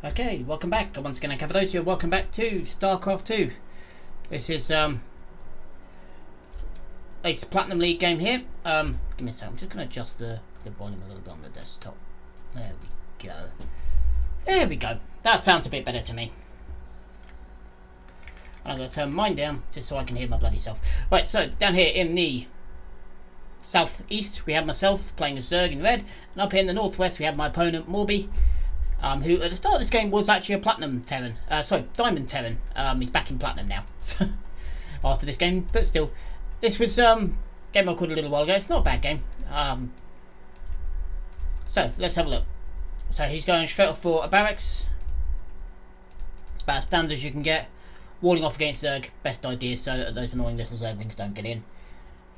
Okay, welcome back. Once again, Cappadocia. Welcome back to Starcraft 2. This is a Platinum League game here. Give me a second. I'm just going to adjust the volume a little bit on the desktop. There we go. There we go. That sounds a bit better to me. And I'm going to turn mine down just so I can hear my bloody self. Right, so down here in the southeast, we have myself playing as Zerg in red, and up here in the northwest, we have my opponent Morby. Who at the start of this game was actually a Platinum Terran. Diamond Terran. He's back in Platinum now. After this game, but still. This was game I called a little while ago. It's not a bad game. So, let's have a look. So, he's going straight off for a barracks. About as standard as you can get. Walling off against Zerg. Best idea so that those annoying little Zerglings don't get in.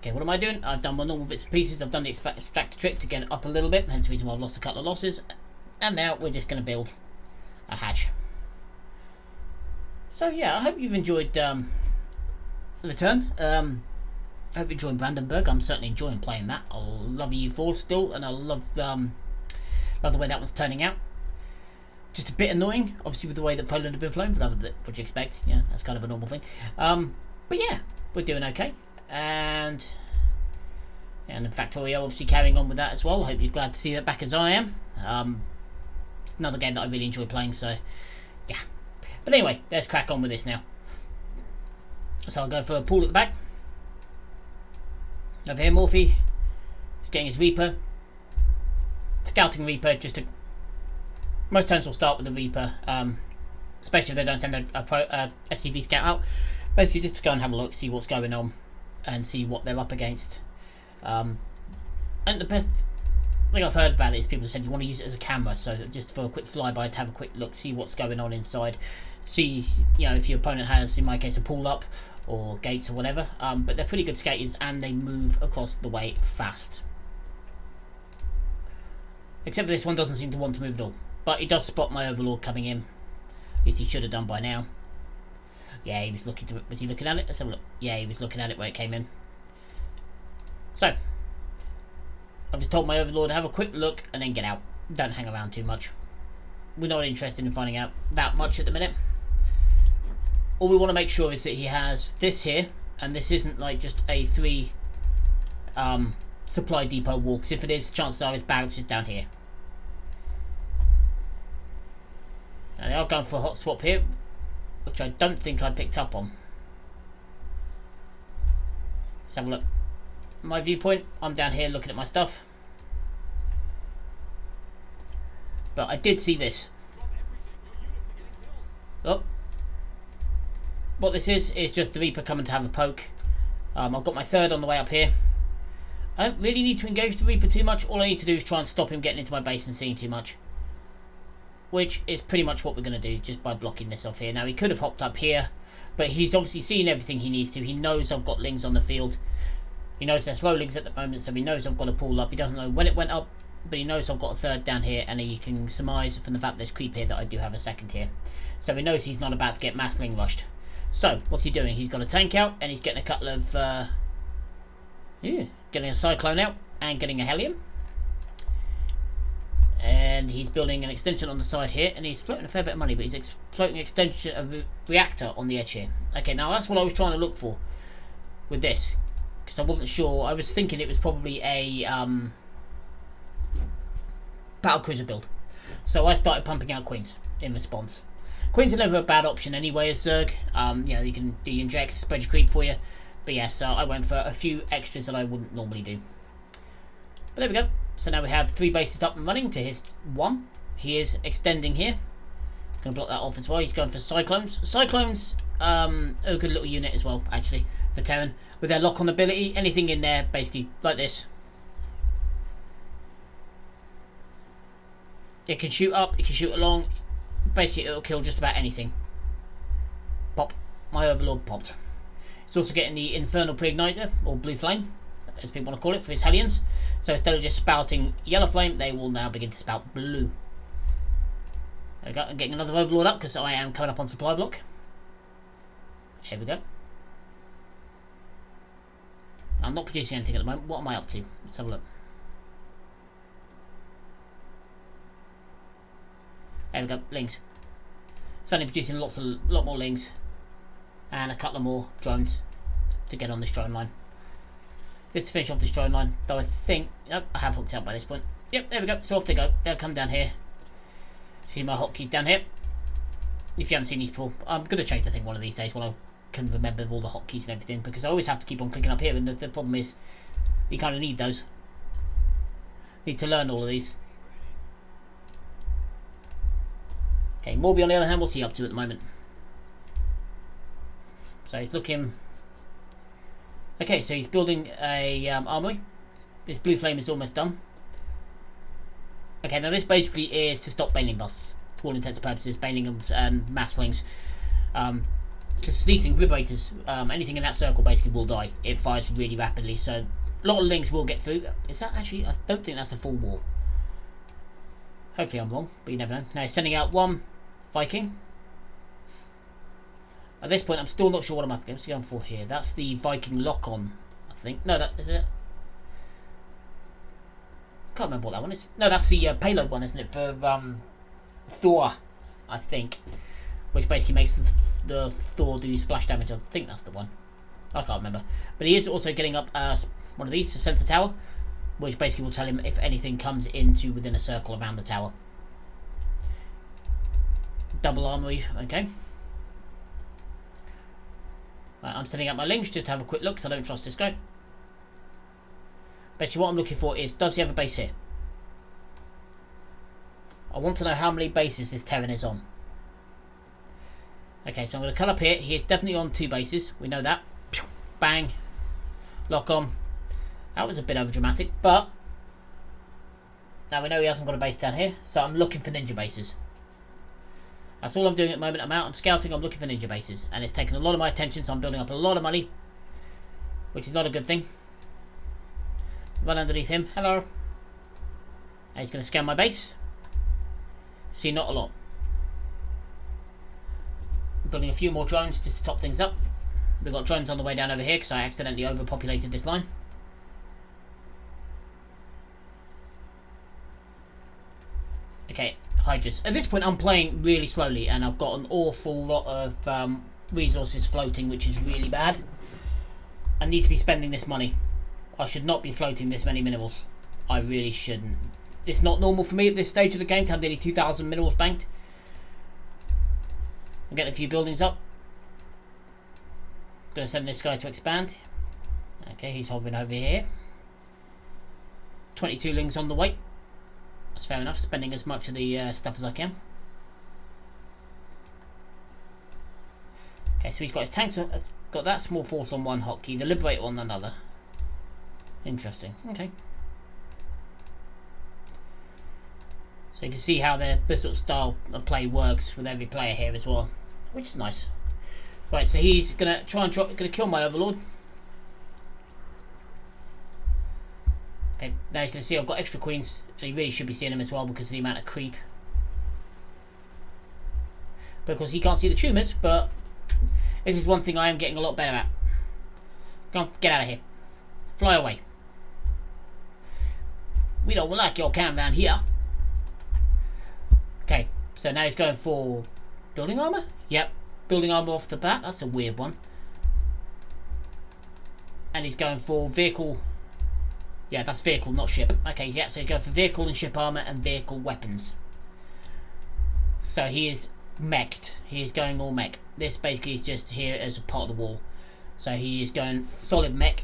Okay, what am I doing? I've done my normal bits and pieces. I've done the extractor trick to get it up a little bit. Hence the reason why I've lost a couple of losses. And now we're just going to build a hatch. So yeah, I hope you've enjoyed the turn. I hope you enjoyed Brandenburg. I'm certainly enjoying playing that. I love EU4 still, and I love the way that one's turning out. Just a bit annoying, obviously, with the way that Poland have been playing, but what you expect. Yeah, that's kind of a normal thing. But yeah, we're doing okay. And in Factorio, obviously carrying on with that as well. I hope you're glad to see that back as I am. Another game that I really enjoy playing, so yeah. But anyway, let's crack on with this now. So I'll go for a pool at the back. Over here, Morphe. He's getting his Reaper. Scouting Reaper, most turns will start with the Reaper, especially if they don't send a SCV scout out. Basically just to go and have a look, see what's going on, and see what they're up against. And the best thing I've heard about it is people have said you want to use it as a camera, so just for a quick flyby to have a quick look, see what's going on inside, see if your opponent has, in my case, a pull up or gates or whatever. But they're pretty good skaters and they move across the way fast. Except for this one doesn't seem to want to move at all, but he does spot my Overlord coming in. At least he should have done by now. Yeah, he was looking to. Was he looking at it? Let's have a look. Yeah, he was looking at it where it came in. So I've just told my Overlord to have a quick look and then get out. Don't hang around too much. We're not interested in finding out that much at the minute. All we want to make sure is that he has this here, and this isn't like just a 3 supply depot wall, because if it is, chances are his barracks is down here. And they are going for a hot swap here, which I don't think I picked up on. Let's have a look. My viewpoint, I'm down here looking at my stuff, but I did see this. Oh, what this is just the Reaper coming to have a poke. I've got my third on the way up here. I don't really need to engage the Reaper too much. All I need to do is try and stop him getting into my base and seeing too much, which is pretty much what we're going to do just by blocking this off here. Now he could have hopped up here, but he's obviously seen everything he needs to. He knows I've got lings on the field. He knows there's slow lings at the moment, so he knows I've got a pull up. He doesn't know when it went up, but he knows I've got a third down here, and he can surmise from the fact there's creep here that I do have a second here. So he knows he's not about to get mass ling rushed. So what's he doing? He's got a tank out, and he's getting a couple of getting a cyclone out and getting a helium. And he's building an extension on the side here, and he's floating a fair bit of money, but he's floating an extension of a reactor on the edge here. Okay, now that's what I was trying to look for with this, because I wasn't sure. I was thinking it was probably a battlecruiser build, so I started pumping out Queens in response. Queens are never a bad option anyway as Zerg. You can do your injects, spread your creep for you. But yeah, so I went for a few extras that I wouldn't normally do. But there we go. So now we have 3 bases up and running to his 1. He is extending here. Going to block that off as well. He's going for Cyclones. Cyclones are a good little unit as well, actually, for Terran. With their lock-on ability, anything in there, basically, like this. It can shoot up, it can shoot along. Basically, it'll kill just about anything. Pop. My Overlord popped. He's also getting the Infernal Pre-Igniter, or Blue Flame, as people want to call it, for his Hellions. So instead of just spouting yellow flame, they will now begin to spout blue. There we go. I'm getting another Overlord up because I am coming up on supply block. Here we go. I'm not producing anything at the moment. What am I up to? Let's have a look. There we go, links. Suddenly producing lot more links and a couple of more drones to get on this drone line. Just to finish off this drone line, though I think I have hooked out by this point. Yep, there we go. So off they go. They'll come down here. See my hotkeys down here. If you haven't seen these before, I'm gonna change the thing one of these days when I can remember all the hotkeys and everything, because I always have to keep on clicking up here, and the problem is you kind of need those. Need to learn all of these. Okay, Morby on the other hand, what's he up to at the moment? So he's looking. Okay, so he's building a armory. This blue flame is almost done. Okay, now this basically is to stop bailing busts. To all intents and purposes, bailing and mass flings. Because these things, liberators, anything in that circle basically will die. It fires really rapidly, so a lot of links will get through. Is that actually? I don't think that's a full wall. Hopefully I'm wrong, but you never know. Now he's sending out one Viking. At this point, I'm still not sure what I'm up against. Going for here. That's the Viking lock-on, I think. No, that is it. Can't remember what that one is. No, that's the payload one, isn't it? For Thor, I think, which basically makes the Thor do splash damage. I think that's the one. I can't remember. But he is also getting up one of these, a sensor tower, which basically will tell him if anything comes into within a circle around the tower. Double armory, okay. Right, I'm setting up my links just to have a quick look, because I don't trust this guy. Basically what I'm looking for is, does he have a base here? I want to know how many bases this Terran is on. Okay, so I'm going to cut up here. He is definitely on 2 bases. We know that. Bang. Lock on. That was a bit over dramatic, but now we know he hasn't got a base down here, so I'm looking for ninja bases. That's all I'm doing at the moment. I'm out, I'm scouting, I'm looking for ninja bases, and it's taken a lot of my attention, so I'm building up a lot of money, which is not a good thing. Run underneath him. Hello. And he's going to scan my base. See, not a lot. I'm building a few more drones just to top things up. We've got drones on the way down over here because I accidentally overpopulated this line. Okay, Hydras. At this point I'm playing really slowly and I've got an awful lot of resources floating, which is really bad. I need to be spending this money. I should not be floating this many minerals. I really shouldn't. It's not normal for me at this stage of the game to have nearly 2,000 minerals banked. I'm getting a few buildings up. I'm going to send this guy to expand. Okay, he's hovering over here. 22 lings on the way. That's fair enough, spending as much of the stuff as I can. Okay, so he's got his tanks, got that small force on one hotkey, the Liberator on another. Interesting, okay. So you can see how this sort of style of play works with every player here as well, which is nice. Right, so he's gonna gonna kill my Overlord. Okay, now he's gonna see I've got extra queens, and he really should be seeing them as well because of the amount of creep. Because he can't see the tumours, but this is one thing I am getting a lot better at. Come on, get out of here. Fly away. We don't like your caravan here. Okay, so now he's going for building armour? Yep, building armour off the bat. That's a weird one. And he's going for vehicle. Yeah, that's vehicle, not ship. Okay, yeah, so he's going for vehicle and ship armour and vehicle weapons. So he is meched. He is going all mech. This basically is just here as a part of the wall. So he is going solid mech.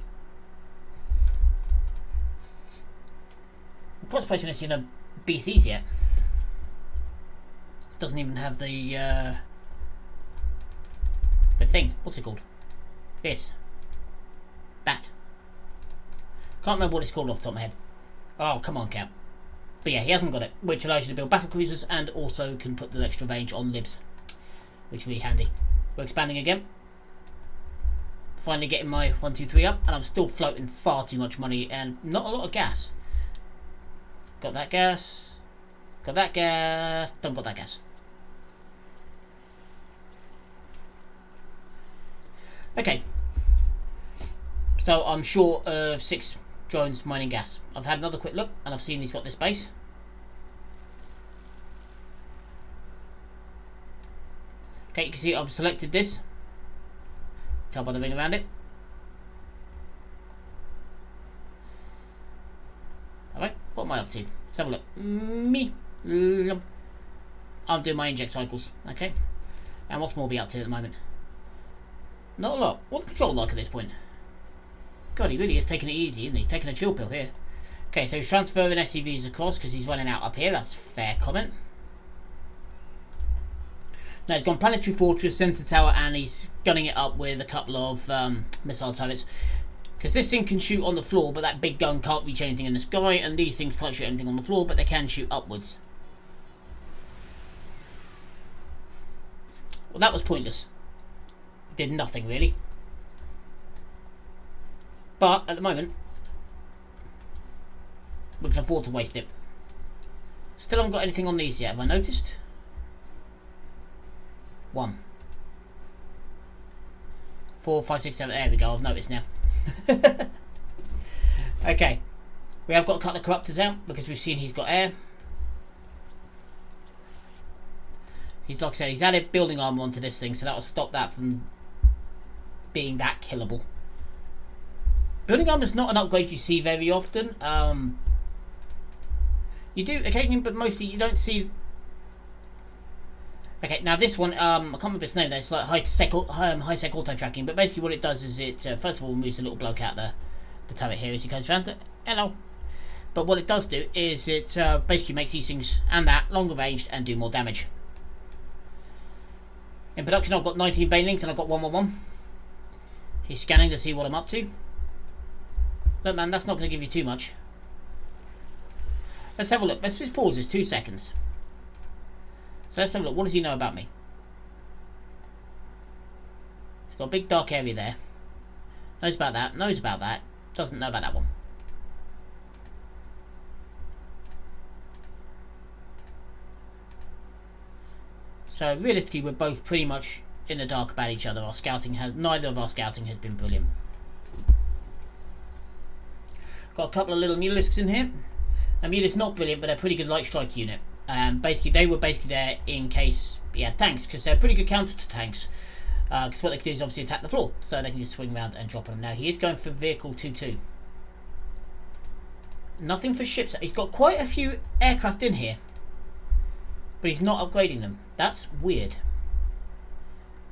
I'm quite surprised we've not seen a BCs yet. Doesn't even have the thing. What's it called? This. That. Can't remember what it's called off the top of my head. Oh, come on, Cap. But yeah, he hasn't got it, which allows you to build battle cruisers and also can put the extra range on libs, which is really handy. We're expanding again. Finally getting my 1, 2, 3 up, and I'm still floating far too much money and not a lot of gas. Got that gas. Got that gas. Don't got that gas. Okay. So I'm short of 6 drones mining gas. I've had another quick look and I've seen he's got this base. Okay, you can see I've selected this. Tell by the ring around it. Alright, what am I up to? Let's have a look. I'll do my inject cycles. Okay. And what's Morby up to at the moment? Not a lot. What's the control like at this point? God, he really is taking it easy, isn't he? Taking a chill pill here. Okay, so he's transferring SCVs across because he's running out up here. That's a fair comment. Now he's gone Planetary Fortress, Center Tower, and he's gunning it up with a couple of missile turrets. Because this thing can shoot on the floor, but that big gun can't reach anything in the sky, and these things can't shoot anything on the floor, but they can shoot upwards. Well, that was pointless. Did nothing, really. But, at the moment, we can afford to waste it. Still haven't got anything on these yet, have I noticed? 1, 4, 5, 6, 7. There we go. I've noticed now. Okay, we have got a couple of corruptors out because we've seen he's got air. He's, like I said, he's added building armor onto this thing, so that will stop that from being that killable. Building armor is not an upgrade you see very often. You do occasionally, but mostly you don't see. Okay, now this one, I can't remember its name. It's like high-sec auto tracking. But basically, what it does is it first of all moves a little bloke out the turret here as he goes around. Hello. But what it does do is it basically makes these things and that longer ranged and do more damage. In production, I've got 19 banelings and I've got 111. He's scanning to see what I'm up to. Look, man, that's not going to give you too much. Let's have a look. Let's just pause this 2 seconds. So let's have a look. What does he know about me? He's got a big dark area there. Knows about that. Knows about that. Doesn't know about that one. So realistically, we're both pretty much in the dark about each other. Our scouting has neither of our scouting has been brilliant. Got a couple of little Mulisks in here. A Mulisk not brilliant, but they're a pretty good light strike unit. Basically, they were basically there in case he had tanks, because they're pretty good counter to tanks. Because what they can do is obviously attack the floor, so they can just swing around and drop on them. Now he is going for vehicle 2-2. Nothing for ships. He's got quite a few aircraft in here, but he's not upgrading them. That's weird.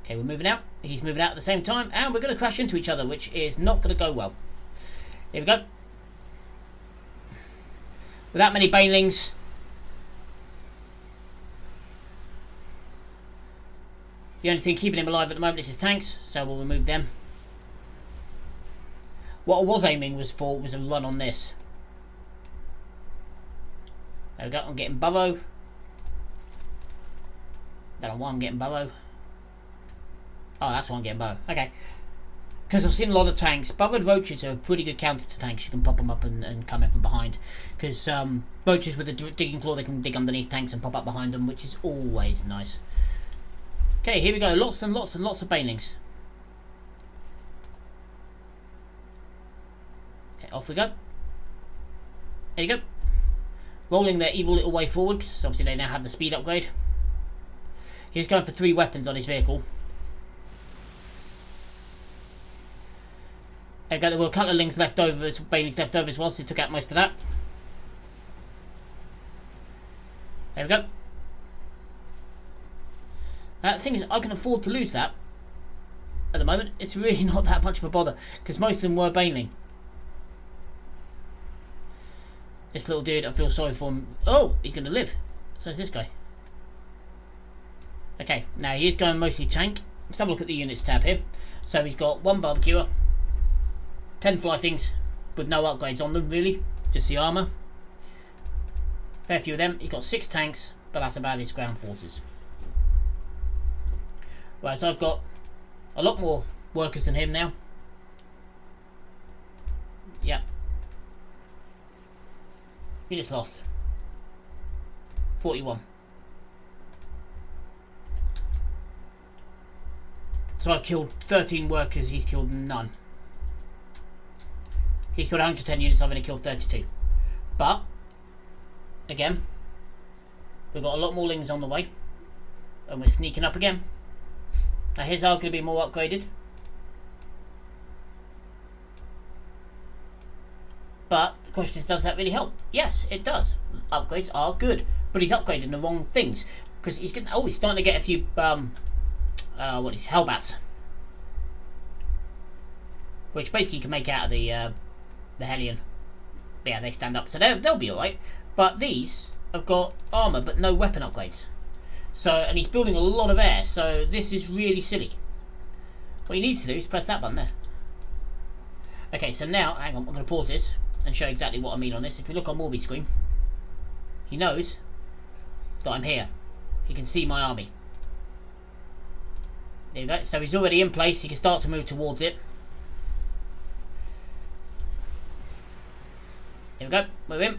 Okay, we're moving out. He's moving out at the same time, and we're going to crash into each other, which is not going to go well. Here we go. Without many banelings. The only thing keeping him alive at the moment is his tanks, so we'll remove them. What I was aiming was a run on this. There we go, I'm getting Burrow. Don't know why I'm getting Burrow. Oh, that's why I'm getting Burrow. Okay. Because I've seen a lot of tanks. Burrowed roaches are a pretty good counter to tanks. You can pop them up and come in from behind. Because roaches with a digging claw, they can dig underneath tanks and pop up behind them, which is always nice. Okay, here we go. Lots and lots and lots of banelings. Okay, off we go. There you go. Rolling their evil little way forward, because obviously they now have the speed upgrade. He's going for 3 weapons on his vehicle. There were a couple of lings left over, banelings left over as well, so he took out most of that. There we go. The thing is, I can afford to lose that at the moment. It's really not that much of a bother, because most of them were baneling. This little dude, I feel sorry for him. Oh, he's going to live. So is this guy. Okay, now he is going mostly tank. Let's have a look at the units tab here. So he's got 1 barbecuer, 10 fly things with no upgrades on them really, just the armour. Fair few of them. He's got 6 tanks, but that's about his ground forces. Right, so I've got a lot more workers than him now. Yep. Units lost. 41. So I've killed 13 workers, he's killed none. He's killed 110 units, I've only killed 32. But, again, we've got a lot more lings on the way. And we're sneaking up again. Now his are going to be more upgraded. But the question is, does that really help? Yes, it does. Upgrades are good. But he's upgrading the wrong things. Because he's getting, he's starting to get a few, Hellbats. Which basically you can make out of the Hellion. But yeah, they stand up. So they'll be alright. But these have got armour, but no weapon upgrades. So, and he's building a lot of air. So this is really silly. What he needs to do is press that button there. Okay, so now, hang on, I'm going to pause this and show exactly what I mean on this. If you look on Morby's screen, he knows that I'm here. He can see my army. There you go. So he's already in place. He can start to move towards it. There we go. Move in.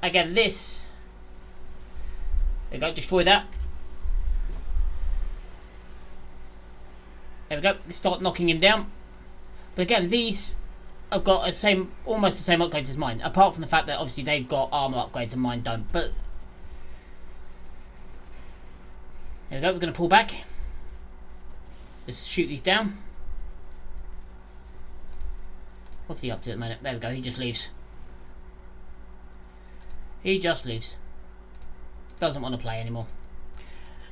Again, this. There we go. Destroy that. There we go. Let's start knocking him down. But again, these have got almost the same upgrades as mine. Apart from the fact that obviously they've got armor upgrades and mine don't. But there we go. We're going to pull back. Just shoot these down. What's he up to at the minute? There we go. He just leaves. He just leaves. Doesn't want to play anymore.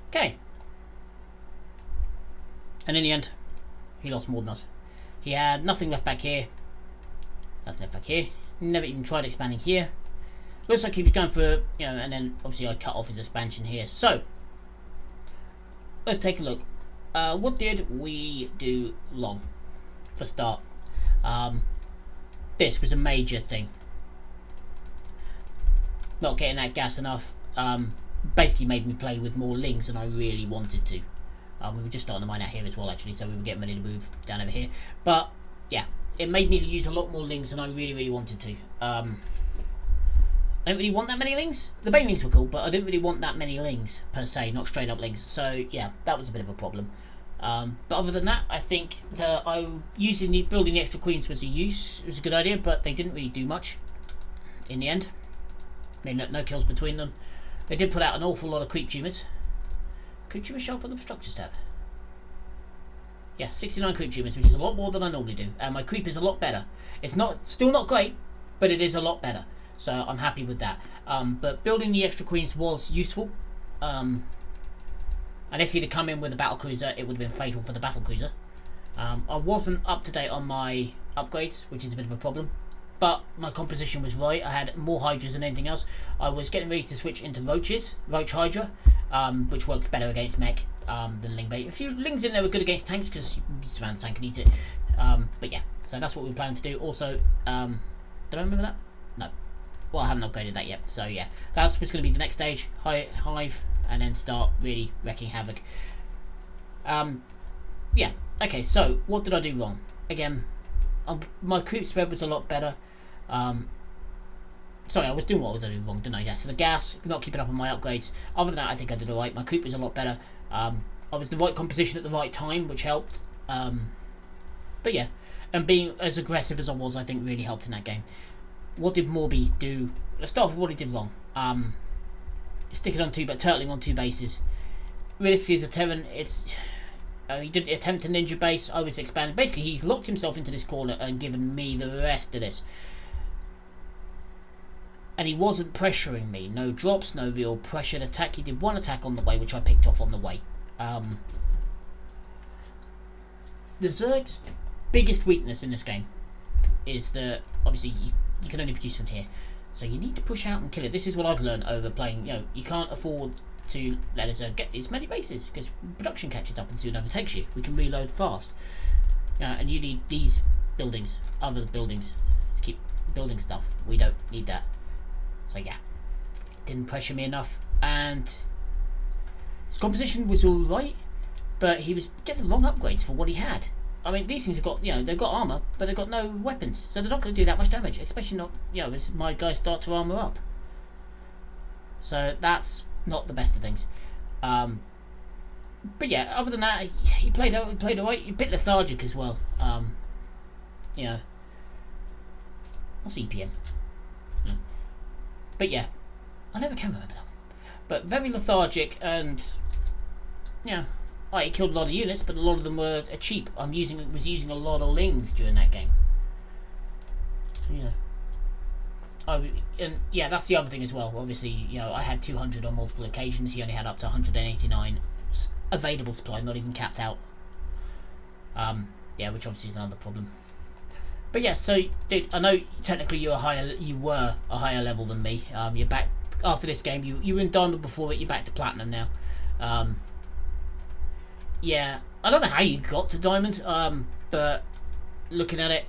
Okay. And in the end, he lost more than us. He had nothing left back here. Nothing left back here. Never even tried expanding here. Looks like he was going for, and then obviously I cut off his expansion here. So, let's take a look. What did we do wrong? For start. This was a major thing. Not getting that gas enough. Basically made me play with more lings than I really wanted to. We were just starting to mine out here as well, actually, so we were getting ready to move down over here. But, yeah, it made me use a lot more lings than I really, really wanted to. I don't really want that many lings. The banelings were cool, but I didn't really want that many lings, per se, not straight up lings. So, yeah, that was a bit of a problem. But other than that, I think that building the extra queens was a good idea, but they didn't really do much in the end. I mean, no kills between them. They did put out an awful lot of creep tumors. Creep tumors show up on the structures tab. Yeah, 69 creep tumors, which is a lot more than I normally do. And my creep is a lot better. It's still not great, but it is a lot better. So I'm happy with that. But building the extra queens was useful. And if he'd have come in with a battle cruiser, it would have been fatal for the battle cruiser. I wasn't up to date on my upgrades, which is a bit of a problem. But my composition was right. I had more hydras than anything else. I was getting ready to switch into roach hydra, which works better against mech than ling bait. A few lings in there were good against tanks because you can just surround the tank and eat it. But yeah, so that's what we were planning to do. Also, did I remember that? No. Well, I haven't upgraded that yet. So yeah, that's what's going to be the next stage. Hive, and then start really wrecking havoc. Yeah. Okay. So what did I do wrong? Again, my creep spread was a lot better. Sorry, I was doing what I was doing wrong, didn't I? Yeah, so the gas, not keeping up on my upgrades. Other than that, I think I did alright. My creep was a lot better. I was the right composition at the right time, which helped. But yeah, and being as aggressive as I was, I think really helped in that game. What did Morby do? Let's start with what he did wrong. Sticking on turtling on two bases. Realistically, as a Terran, he didn't attempt a ninja base. I was expanding. Basically, he's locked himself into this corner and given me the rest of this. And he wasn't pressuring me. No drops, no real pressured attack. He did one attack on the way, which I picked off on the way. The Zerg's biggest weakness in this game is that, obviously, you can only produce from here. So you need to push out and kill it. This is what I've learned over playing. You can't afford to let us get as many bases because production catches up and soon overtakes you. We can reload fast. And you need these buildings, other buildings, to keep building stuff. We don't need that. So yeah, didn't pressure me enough, and his composition was alright, but he was getting the wrong upgrades for what he had. I mean, these things have got, they've got armor, but they've got no weapons, so they're not going to do that much damage, especially not, as my guys start to armor up. So that's not the best of things. But yeah, other than that, he played alright. A bit lethargic as well. What's EPM? But yeah, I never can remember that. But very lethargic, and yeah, it killed a lot of units, but a lot of them were cheap. Was using a lot of lings during that game. And yeah, that's the other thing as well. Obviously, I had 200 on multiple occasions. He only had up to 189 available supply, not even capped out. Yeah, which obviously is another problem. But yeah, so dude, I know technically you were a higher level than me. You're back after this game. You were in Diamond before it. You're back to Platinum now. Yeah, I don't know how you got to Diamond. But looking at it,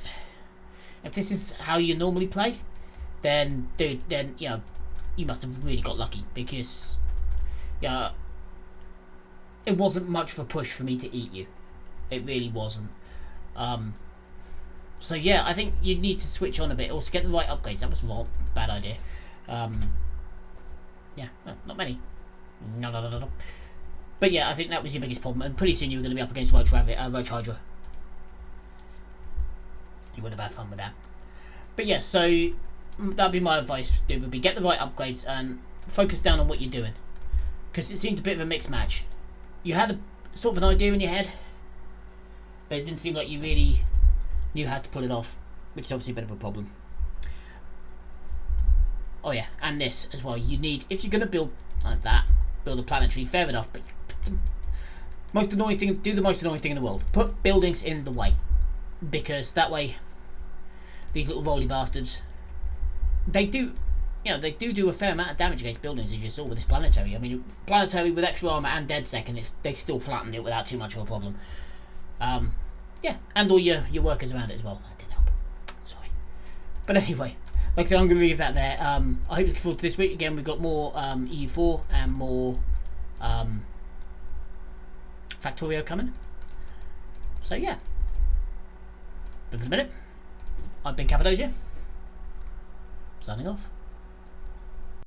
if this is how you normally play, then dude, you must have really got lucky, because it wasn't much of a push for me to eat you. It really wasn't. So yeah, I think you need to switch on a bit. Also get the right upgrades. That was wrong. Bad idea. Yeah, not many. No. But yeah, I think that was your biggest problem. And pretty soon you were going to be up against Roach Hydra. You would have had fun with that. But yeah, so that'd be my advice, dude, would be get the right upgrades and focus down on what you're doing. Because it seemed a bit of a mixed match. You had a sort of an idea in your head, but it didn't seem like you really knew how to pull it off, which is obviously a bit of a problem. Oh yeah, and this as well. You need, if you're going to build like that, build a planetary, fair enough, but most annoying thing, do the most annoying thing in the world. Put buildings in the way, because that way these little rolly bastards, they do a fair amount of damage against buildings, as you saw with this planetary. I mean, planetary with extra armor and dead second, they still flattened it without too much of a problem. Yeah, and all your workers around it as well. That didn't help. Sorry. But anyway, like I said, I'm going to leave that there. I hope you're looking forward to this week. Again, we've got more EU4 and more Factorio coming. So yeah. But for the minute, I've been Cappadocia. Signing off.